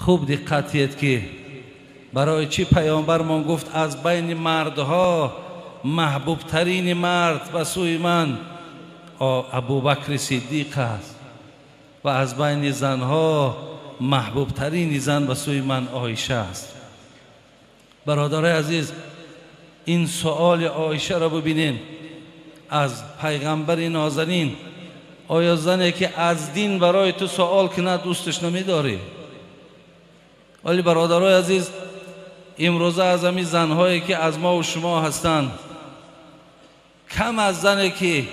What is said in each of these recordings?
خوب دقت کنید که برای چی پیامبرمان گفت از بین مردها محبوب ترین مرد به سوی من ابوبکر صدیق است و از بین زنها محبوب ترین زن به سوی من عایشه است. برادر عزیز، این سؤال عایشه را ببینید از پیغمبر نازنین. آیا زنی که از دین برای تو سوال کنه دوستش نمیداری؟ ولی برادرای عزیز، امروزه از همین زنهایی که از ما و شما هستند، کم از زنی که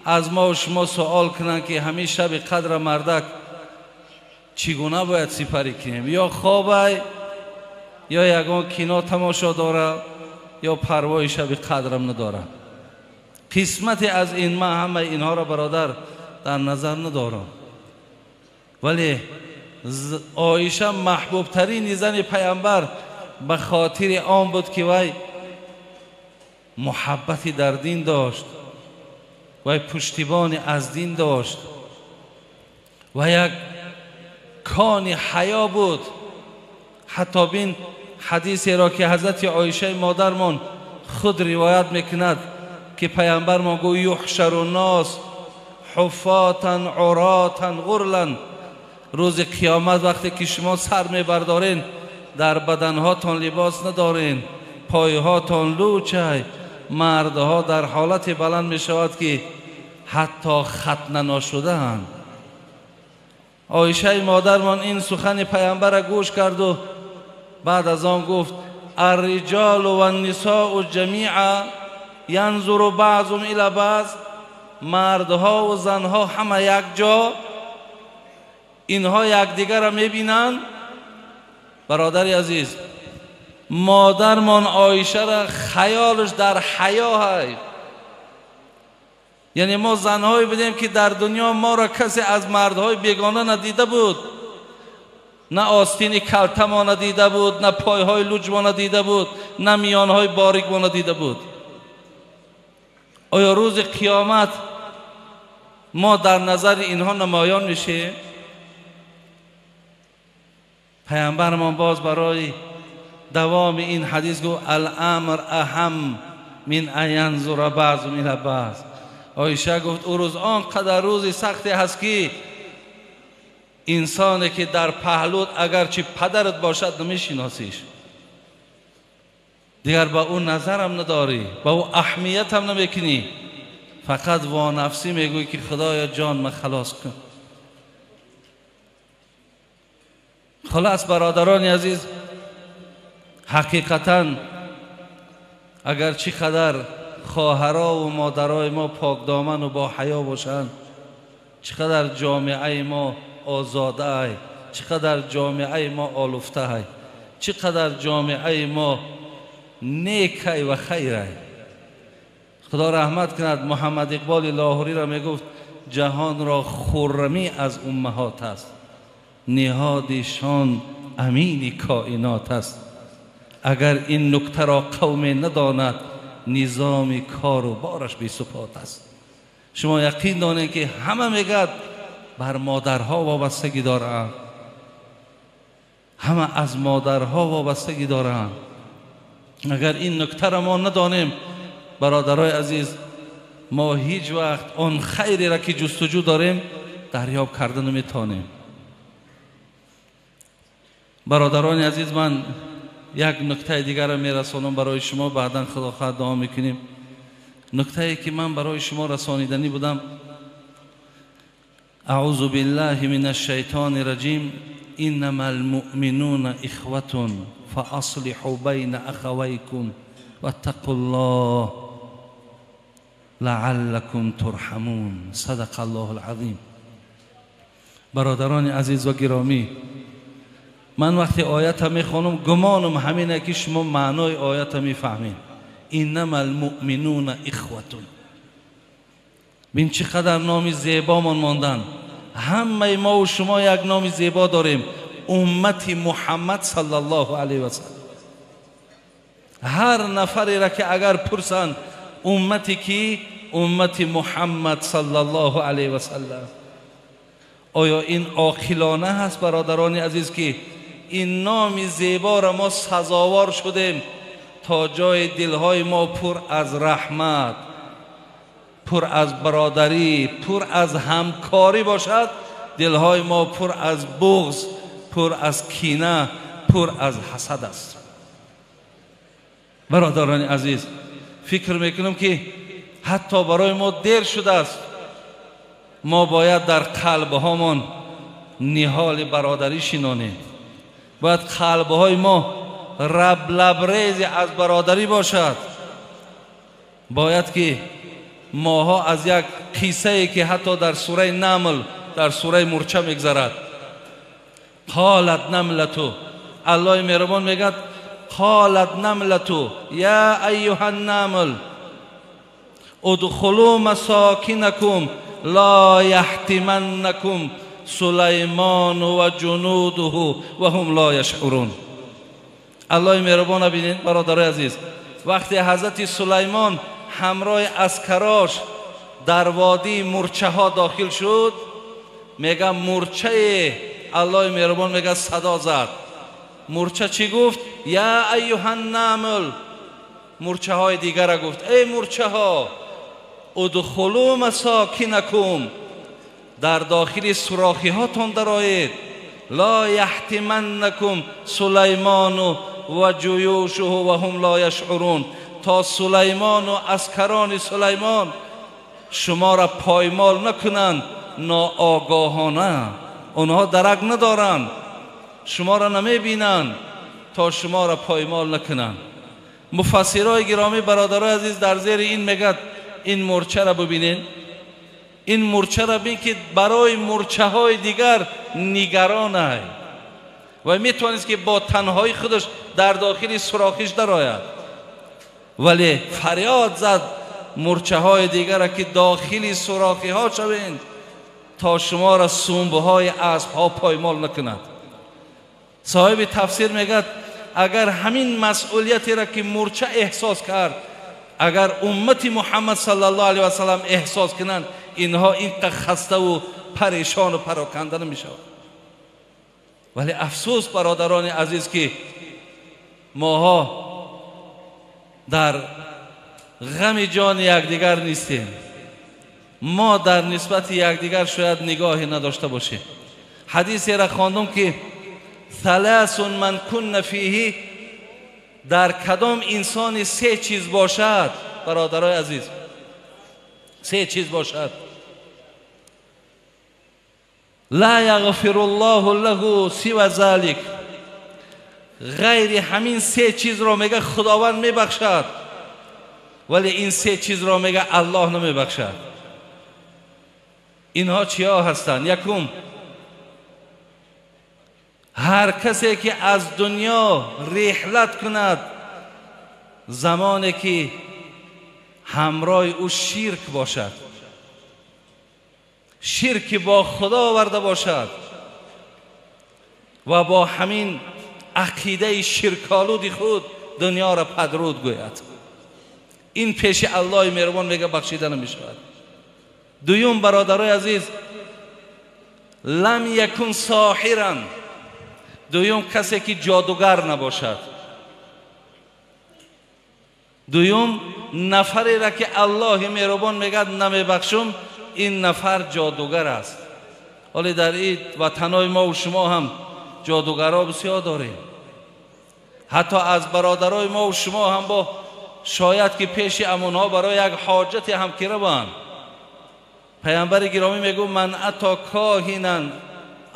از ما و شما سوال کنن که همین شب قدر مردک چگونه باید سپری کنیم، یا خوابه یا یگان کینو تماشا داره یا پروای شب قدرم نداره. قسمت از این ما همه اینها را برادر در نظر ندارم، ولی عایشه محبوب ترین زن پیامبر به خاطر آن بود که وی محبتی در دین داشت، وی پشتیبانی از دین داشت و یک کان حیا بود. حتی بین حدیثی را که حضرت عایشه مادرمان خود روایت میکند که پیامبرمان گو یحشر الناس حفاتا عراتا غرلا، روز قیامت وقتی که شما سر میبردارین در بدنهاتان لباس ندارین، پایهاتان لوچه، مردها در حالت بلند می شود که حتی ختنه نشده اند. عایشه مادرمان این سخن پیامبر را گوش کرد و بعد از آن گفت الرجال و النساء جمیعا ینظر بعضهم الی بعض، مردها و زنها همه یک جا، اینها یکدیگر را میبینند. برادر عزیز، مادرمان عایشه را خیالش در حیا هست. یعنی ما زنهایی بودیم که در دنیا ما را کسی از مردهای بیگانه ندیده بود، نه آستین کلته ما ندیده بود، نه پایهای لوج ما ندیده بود، نه میانهای باریک ما ندیده بود. آیا روز قیامت ما در نظر اینها نمایان میشه؟ پیامبرمان باز برای دوام این حدیث گفت الامر اهم من ان ینظر بعضهم الی بعض. عایشه گفت او روز آنقدر روز سختی هست که انسانی که در پهلوت اگرچه پدرت باشد نمیشناسیش، دیگر به او نظرم نداری، به او اهمیت هم نمیکنی، فقط وانفسی میگوی که خدایا جان من خلاص کن. خلاص برادران عزیز، حقیقتا اگر چی قدر خواهرها و مادرای ما پاک دامن و با حیا باشند، چقدر جامعه ما آزاده ای، چقدر جامعه ما آلفته ای، چقدر جامعه ما نیکی و خیره. خدا رحمت کند محمد اقبال لاهوری را میگفت جهان را خرمی از امهات است، نهادشان امین کائنات است. اگر این نکته را قوم نداند نظام کار و بارش بی ثبات است. شما یقین دانید که همه میگد بر مادرها وابستگی دارند، همه از مادرها وابستگی دارند. اگر این نکته را ما ندانیم برادرای عزیز، ما هیچ وقت آن خیری را که جستجو داریم دریاب کردن نمیتونیم. برادران عزیز، من یک نکته دیگر را میرسانم برای شما، بعدا خدا خواهد دعا میکنیم. نکته ای که من برای شما رسانیدنی بودم، اعوذ بالله من الشیطان الرجیم، انما المؤمنون اخوة فاصلحوا بین اخویکم واتقوا الله لعلكم ترحمون. صدق الله العظیم. برادران عزیز و گرامی، من وقتی آیت ها میخوانم گمانم همینه که شما معنای آیت ها میفهمین. انما المؤمنون اخوة. بین چقدر نام زیبا من ماندن. همه ما و شما یک نام زیبا داریم، امت محمد صلی الله علیه و سلم. هر نفری را که اگر پرسند امتی کی، امت محمد صلی الله علیه و سلم. آیا این عاقلانه هست برادران عزیز که این نام زیبا را ما سزاوار شدیم تا جای دلهای ما پر از رحمت، پر از برادری، پر از همکاری باشد. دلهای ما پر از بغض، پر از کینه، پر از حسد است. برادران عزیز، فکر میکنم که حتی برای ما دیر شده است. ما باید در قلبهامان نهال برادری شنانیم. باید قلبهای ما لبریز از برادری باشد. باید که ماها از یک قصه ای که حتی در سوره نمل، در سوره مرچه میگذرد، قالت نملتو، الله مهربان میگه قالت نملتو یا ایها النمل ادخلوا مساکنکم لا یحطمنکم سلیمان و جنوده و هم لا یشعرون. الله مهربان ببینید برادرای عزیز، وقتی حضرت سلیمان همراه عسکراش در وادی مرچه ها داخل شد، میگه مرچه، الله مهربان میگه صدا زد. مرچه چی گفت؟ یا ایها النمل. مرچه های دیگر گفت ای مرچه ها ادخلوا مساکنکم، در داخل سوراخی هاتون درآیید. لا یحطمنکم سلیمان و جیوشه و هم لا یشعرون، تا سلیمان و عسکران سلیمان شما را پایمال نکنند ناآگاهانه. آنها درک ندارند، شما را نمیبینند تا شما را پایمال نکنند. مفسرای گرامی برادرای عزیز در زیر این میگد این مرچه را ببینید، این مرچه را ببین که برای مرچه های دیگر نگران است و میتوانست که با تنهایی خودش در داخل سوراخش درآید، ولی فریاد زد مرچه های دیگر که داخل سوراخی ها شوید تا شما را سنبه های اسب ها پایمال نکند. صاحب تفسیر میگه اگر همین مسئولیتی را که مرچه احساس کرد، اگر امت محمد صلی الله علیه و سلم احساس کنند، اینها اینقدر خسته و پریشان و پراکنده نمیشود. ولی افسوس برادران عزیز که ماها در غم جان یکدیگر نیستیم. ما در نسبت یکدیگر شاید نگاهی نداشته باشیم. حدیثی را خواندم که ثلاث من کن فیه، در کدام انسان سه چیز باشد برادرای عزیز، سه چیز باشد، لا یغفر الله له سوى ذلك، غیر همین سه چیز را میگه خداوند میبخشد، ولی این سه چیز را میگه الله نمیبخشد. اینها چیا هستند؟ یکم، هر کسی که از دنیا رحلت کند زمانی که همراه او شرک باشد، شرک با خدا آورده باشد و با همین عقیده شرک‌آلود خود دنیا را پدرود گوید، این پیش الله مهربان میگه بخشیده نمی شود. دوم برادرای عزیز، لم یکن ساحرا، دوم کسی که جادوگر نباشد. دوم نفری را که الله مهربان میگه نمیبخشم، این نفر جادوگر است. ولی در این وطنهای ما و شما هم جادوگرها بسیار داریم. حتی از برادرای ما و شما هم با شاید که پیش امونها برای یک حاجت هم که روند، پیامبر گرامی میگو من اتی کاهنا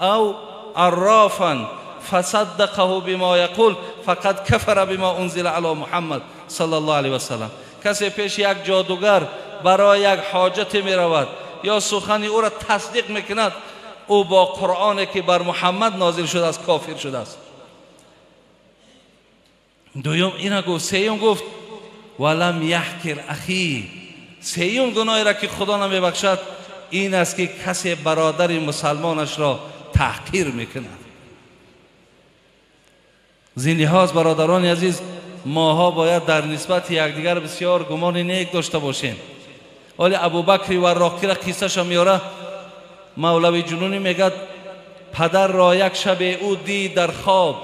او عرافا فصدقه بما یقول فقد کفر بما انزل علی محمد صلی الله علیه و سلم. کسی پیش یک جادوگر برای یک حاجت می رود یا سخنی او را تصدیق میکند، او با قرآنی که بر محمد نازل شده است کافر شده است. دوم اینا گفت. سیوم گفت ولم یحکر اخی، سیوم گناهی را که خدا نمیبخشد این است که کسی برادر مسلمانش را تحقیر میکند. زندهاز برادران عزیز، ماها باید در نسبت یکدیگر بسیار گمان نیک داشته باشیم. ولی ابوبکر وراقی را قصهش میاره، مولوی جنونی میگه پدر را یک شب او دید در خواب،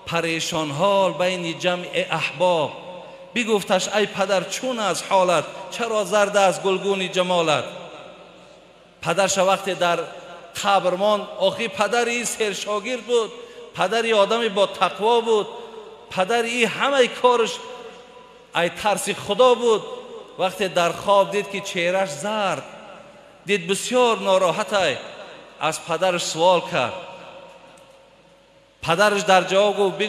پریشان حال بین جمع احباب. بگفتش ای پدر چون از حالت، چرا زرد از گلگون جمالت؟ پدرش وقتی در قبر ماند، آخی پدری سرشاگرد بود، پدری آدمی با تقوا بود، پدری همه کارش ای ترس خدا بود. وقتی در خواب دید که چهرش زرد، دید بسیار ناراحت، از پدرش سوال کرد. پدرش در جواب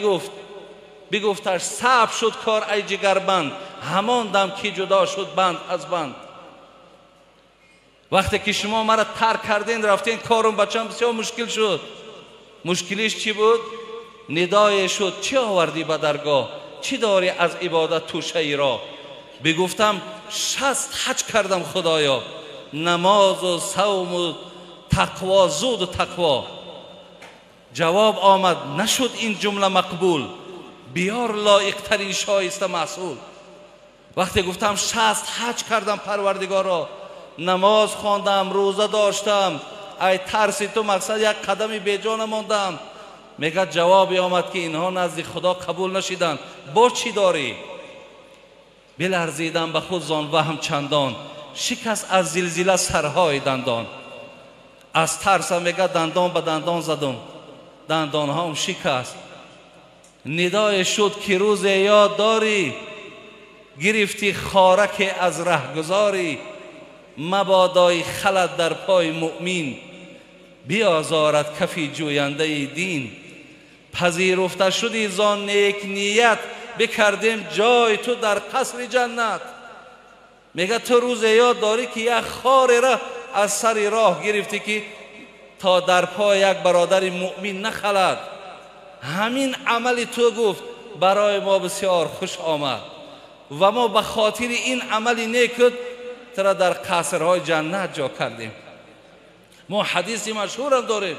بگفتش صعب شد کار ای جگربند، همان دم که جدا شد بند از بند. وقتی که شما مرا ترک کردین رفتین، کارم بچم بسیار مشکل شد. مشکلش چی بود؟ ندای شد چی آوردی به درگاه، چی داری از عبادت توشه ای را؟ بگفتم 60 حج کردم خدایا، نماز و صوم و تقوا، زود و تقوا. جواب آمد نشد این جمله مقبول، بیار لایق ترین شایسته محصول. وقتی گفتم 60 حج کردم پروردگارا، نماز خواندم، روزه داشتم، ای ترس تو مقصد یک قدمی بیجا نماندم. میگه جوابی آمد که اینها نزد خدا قبول نشیدن، با چی داری؟ بلرزیدم به خود زان وهم چندان، شکست از زلزله سرهای دندان. از ترس میگه دندان به دندان زدم، دندان هم شکست. ندای شد که روز یاد داری، گرفتی خارک از رهگذاری. مبادای خلد در پای مؤمن، بیازارد کفی جوینده دین. پذیرفته شدی زان نیک نیت، بکردیم جای تو در قصر جنت. میگه تو روز یاد داری که یک خار را از سر راه گرفتی که تا در پای یک برادر مؤمن نخلد. همین عمل تو گفت برای ما بسیار خوش آمد و ما به خاطر این عمل نیکت ترا در قصرهای جنت جا کردیم. ما حدیثی مشهور هم داریم،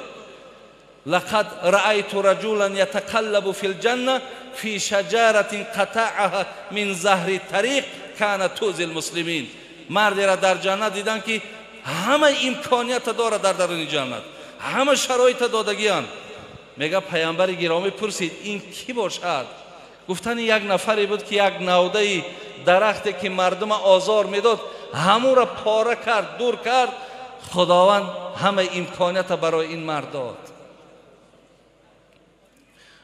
لقد رأیت رجلا یتقلب فی الجنه فی شجرة قطعها من ظهر الطریق کان توزی المسلمین. مردی را در جنت دیدن که همه امکانیت داره در درون جنت، همه شرایط دادگیان. میگه پیامبر گرامی پرسید این کی باشد؟ گفتن یک نفری بود که یک نوده درختی که مردم آزار میداد همون را پاره کرد، دور کرد. خداوند همه امکانیت برای این مرد داد.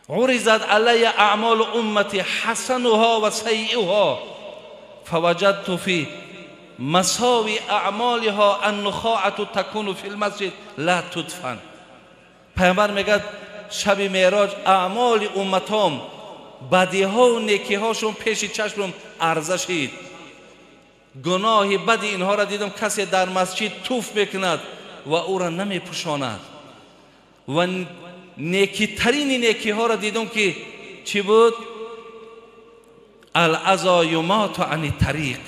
عرضت علی اعمال امتی حسنها و سیئها فوجدت فی مساوی اعمالها النخاعة تکون فی المسجد لا تدفن. پیامبر میگه شب معراج اعمال امتام، بدیها و نیکیهاشون پیش چشمم عرضه شد. گناه بد اینها را دیدم کسی در مسجد توف میکند و او را نمیپوشاند و نیکی ترین نیکی ها را دیدم که چی بود؟ العزا یمات عن الطریق،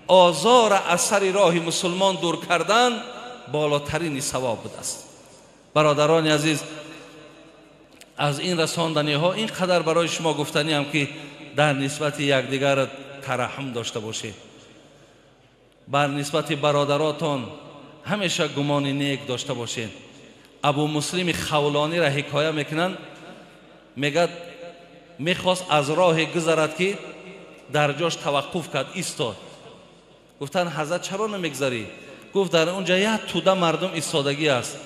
آزار از سر راه مسلمان دور کردن بالاترین ثواب بود است. برادران عزیز، از این رساندنی ها اینقدر برای شما گفتنی هم که در نسبت یکدیگر ترحم داشته باشید. بر نسبت برادراتان همیشه گمان نیک داشته باشید. ابو مسلم خولانی را حکایه میکنن، میگه میخواست از راه گذرد که در جاش توقف کرد، ایستاد. گفتن حضرت چرا نمیگذری؟ گفت در اونجا یک توده مردم ایستادگی است.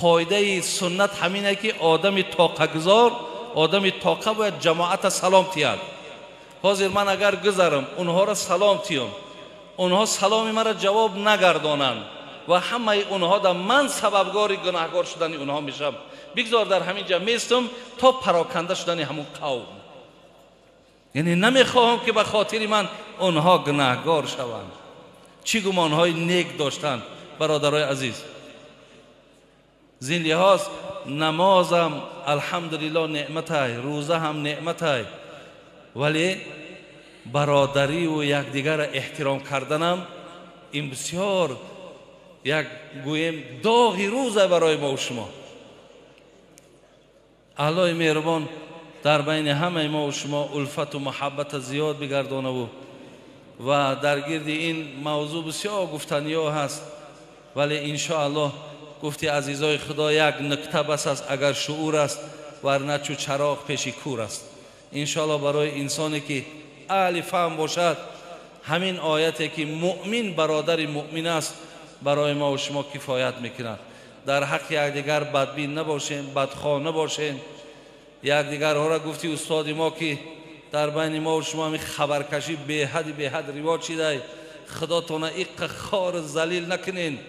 قاعده سنت همینه که آدم طاقه گذار، آدم طاقه باید جماعت سلام تیاد. حاضر من اگر گذرم اونها را سلام تیم، اونها سلام مرا جواب نگردانند و همه اونها در من سببگار گناهگار شدن اونها میشم. بگذار در همین جا میستم تا پراکنده شدن همون قوم. یعنی نمیخواهم که به خاطر من اونها گناهگار شوند. چی گمانهای نیک داشتند برادرای عزیز. زین لحاظ نمازم الحمدلله نعمت های، روزه هم نعمت های، ولی برادری و یکدیگر احترام کردنم این بسیار یک گویم داغی روزه برای ما و شما. الله مهربان در بین همه ما و شما الفت و محبت زیاد بگردانه و در گرد این موضوع بسیار گفتنی ها هست، ولی انشاءالله گفتی عزیزای خدا یک نکته بس است اگر شعور است ورنه چو چراغ پیش کور است. انشاءالله برای انسانی که اهل فهم باشد همین آیتی که مؤمن برادر مؤمن است برای ما و شما کفایت میکند. در حق یکدیگر بدبین نباشیم، بدخواه نباشیم. یکدیگر ها را گفتی استاد ما که در بین ما و شما همین خبرکشی به حد رواج شده، خدا تونه ایق خار ذلیل نکنین،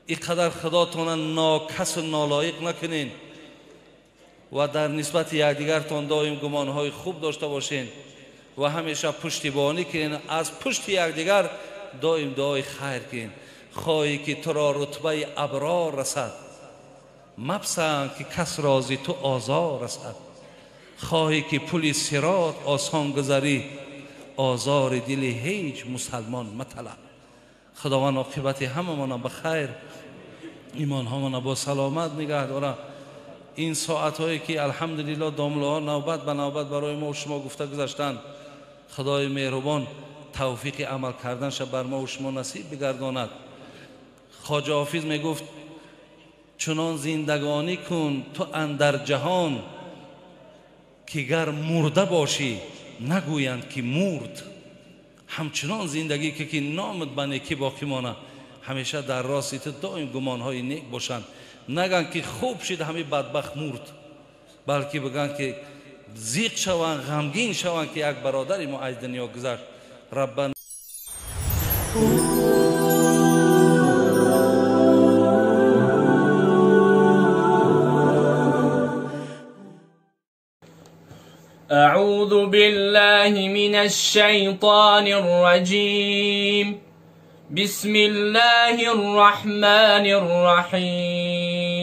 اینقدر خدا تونه ناکس و نالایق نکنین و در نسبت یکدیگر تان دائم گمانهای خوب داشته باشین و همیشه پشتیبانی کنین، از پشت یکدیگر دائم دعای خیر کنین. خواهی که تو را رتبه ابرار رسد، مپسند که کس رازی تو آزار رسد. خواهی که پل صراط آسان گذری، آزار دل هیچ مسلمان مطلب. خداوند عاقبت هممون به خیر، ایمان همون با سلامت نگه داره. این ساعت هایی که الحمدلله دامله ها نوبت به نوبت برای ما و شما گفته گذاشتند، خدای مهربان توفیق عمل کردنش بر ما و شما نصیب بگرداند. خواجه حافظ می گفت چنان زندگانی کن تو اندر جهان که گر مرده باشی نگویند که مرد. همچنان زندگی که نامت به نیکی باقی مانه، همیشه در راست تو دائم گمانهای نیک باشند. نگن که خوب شد همین بدبخت مرد، بلکه بگن که زیق شوند، غمگین شوند که یک برادر ما از دنیا گذشت. ربنا أعوذ بالله من الشيطان الرجيم. بسم الله الرحمن الرحيم.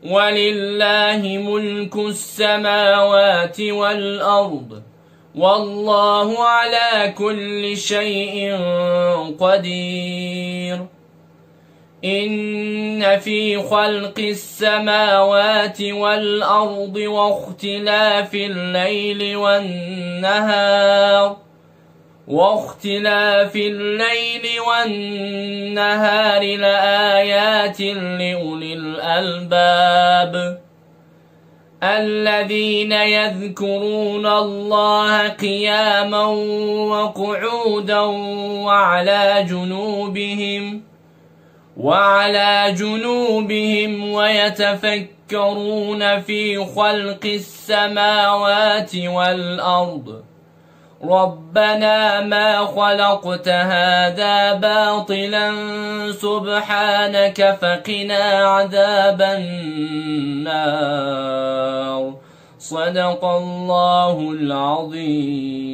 ولله ملك السماوات والأرض والله على كل شيء قدير. إن في خلق السماوات والأرض واختلاف الليل والنهار لآيات لأولي الألباب الذين يذكرون الله قياما وقعودا وعلى جنوبهم ويتفكرون في خلق السماوات والأرض ربنا ما خلقت هذا باطلا سبحانك فقنا عذاب النار. صدق الله العظیم.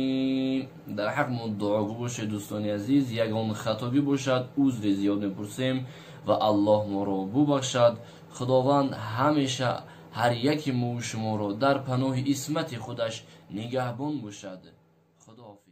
در حق من دعاگو باشه دوستان عزیز، یگان خطابی باشد، عذر زیاد میپرسیم و الله ما را ببخشد. خداوند همیشه هر یک ما و شما را در پناه عصمت خودش نگهبان باشد. خداحافظ.